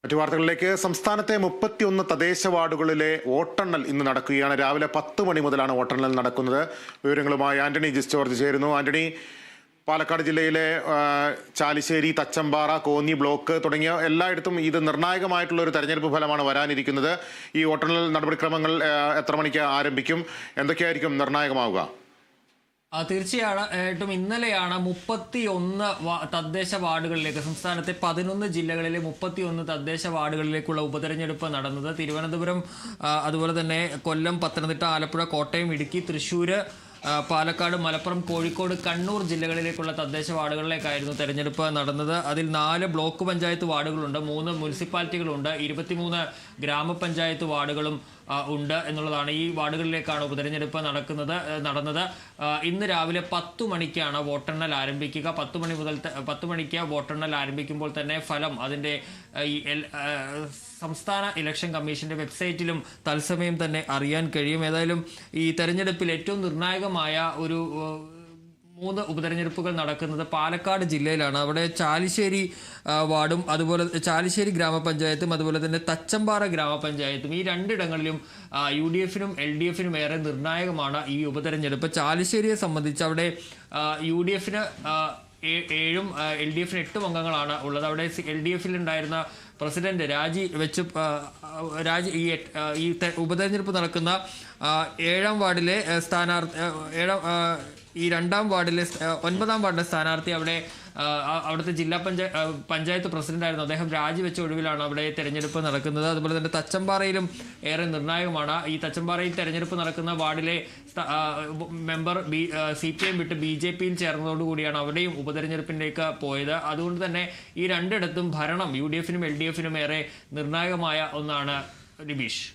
മറ്റു വാർത്തകളിലേക്ക്. സംസ്ഥാനത്തെ 31 തദ്ദേശ വാർഡുകളിലെ വോട്ടെണ്ണൽ ഇന്ന് നടക്കുകയാണ്. രാവിലെ 10 മണി മുതലാണ് വോട്ടെണ്ണൽ നടക്കുന്നത്. വിവരങ്ങളുമായി ആന്റണി ജിസ് ജോർജ് ചേരുന്നു. ആന്റണി, പാലക്കാട് ജില്ലയിലെ ചാലിശ്ശേരി, തച്ചമ്പാറ, കോന്നി ബ്ലോക്ക് തുടങ്ങിയ എല്ലായിടത്തും ഇത് നിർണായകമായിട്ടുള്ള ഒരു തെരഞ്ഞെടുപ്പ് ഫലമാണ് വരാനിരിക്കുന്നത്. ഈ വോട്ടെണ്ണൽ നടപടിക്രമങ്ങൾ എത്ര മണിക്ക് ആരംഭിക്കും? എന്തൊക്കെയായിരിക്കും നിർണായകമാവുക? തീർച്ചയായിട്ടും ഇന്നലെയാണ് 31 തദ്ദേശ വാർഡുകളിലേക്ക്, സംസ്ഥാനത്തെ 11 ജില്ലകളിലെ 31 തദ്ദേശ വാർഡുകളിലേക്കുള്ള ഉപതെരഞ്ഞെടുപ്പ് നടന്നത്. തിരുവനന്തപുരം, അതുപോലെ തന്നെ കൊല്ലം, പത്തനംതിട്ട, ആലപ്പുഴ, കോട്ടയം, ഇടുക്കി, തൃശ്ശൂർ, പാലക്കാട്, മലപ്പുറം, കോഴിക്കോട്, കണ്ണൂർ ജില്ലകളിലേക്കുള്ള തദ്ദേശ വാർഡുകളിലേക്കായിരുന്നു തെരഞ്ഞെടുപ്പ് നടന്നത്. അതിൽ 4 ബ്ലോക്ക് പഞ്ചായത്ത് വാർഡുകളുണ്ട്, 3 മുനിസിപ്പാലിറ്റികളുണ്ട്, 23 ഗ്രാമപഞ്ചായത്ത് വാർഡുകളും ഉണ്ട് എന്നുള്ളതാണ്. ഈ വാർഡുകളിലേക്കാണ് ഉപതെരഞ്ഞെടുപ്പ് നടന്നത്. ഇന്ന് രാവിലെ 10 മണിക്കാണ് വോട്ടെണ്ണൽ ആരംഭിക്കുക. 10 മണിക്ക് വോട്ടെണ്ണൽ ആരംഭിക്കുമ്പോൾ തന്നെ ഫലം അതിൻ്റെ സംസ്ഥാന ഇലക്ഷൻ കമ്മീഷന്റെ വെബ്സൈറ്റിലും തത്സമയം തന്നെ അറിയാൻ കഴിയും. ഏതായാലും ഈ തെരഞ്ഞെടുപ്പിൽ ഏറ്റവും നിർണായകമായ ഒരു 3 ഉപതെരഞ്ഞെടുപ്പുകൾ നടക്കുന്നത് പാലക്കാട് ജില്ലയിലാണ്. അവിടെ ചാലിശ്ശേരി വാർഡും, അതുപോലെ ചാലിശ്ശേരി ഗ്രാമപഞ്ചായത്തും, അതുപോലെ തന്നെ തച്ചമ്പാറ ഗ്രാമപഞ്ചായത്തും, ഈ രണ്ടിടങ്ങളിലും UDF-നും LDF-നും ഏറെ നിർണായകമാണ് ഈ ഉപതെരഞ്ഞെടുപ്പ്. ചാലിശ്ശേരിയെ സംബന്ധിച്ച് അവിടെ UDF-ന് 7ഉം LDF-ന് 8ഉം അംഗങ്ങളാണ് ഉള്ളത്. അവിടെ LDF-ൽ ഉണ്ടായിരുന്ന പ്രസിഡന്റ് ഈ ഉപതെരഞ്ഞെടുപ്പ് നടക്കുന്ന 7ാം വാർഡിലെ ഈ 2ാം വാർഡിലെ 9ാം വാർഡിലെ സ്ഥാനാർത്ഥി അവിടുത്തെ ജില്ലാ പഞ്ചായത്ത് പ്രസിഡന്റായിരുന്നു. അദ്ദേഹം രാജിവെച്ച ഒഴിവിലാണ് അവിടെ തെരഞ്ഞെടുപ്പ് നടക്കുന്നത്. അതുപോലെ തന്നെ തച്ചമ്പാറയിലും ഏറെ നിർണായകമാണ്. ഈ തച്ചമ്പാറയിൽ തെരഞ്ഞെടുപ്പ് നടക്കുന്ന വാർഡിലെ മെമ്പർ CPM വിട്ട് BJP-യിൽ ചേർന്നതോടുകൂടിയാണ് അവിടെയും ഉപതെരഞ്ഞെടുപ്പിലേക്ക് പോയത്. അതുകൊണ്ട് തന്നെ ഈ രണ്ടിടത്തും ഭരണം UDF-നും LDF-നും ഏറെ നിർണായകമായ ഒന്നാണ്. ലിബീഷ്.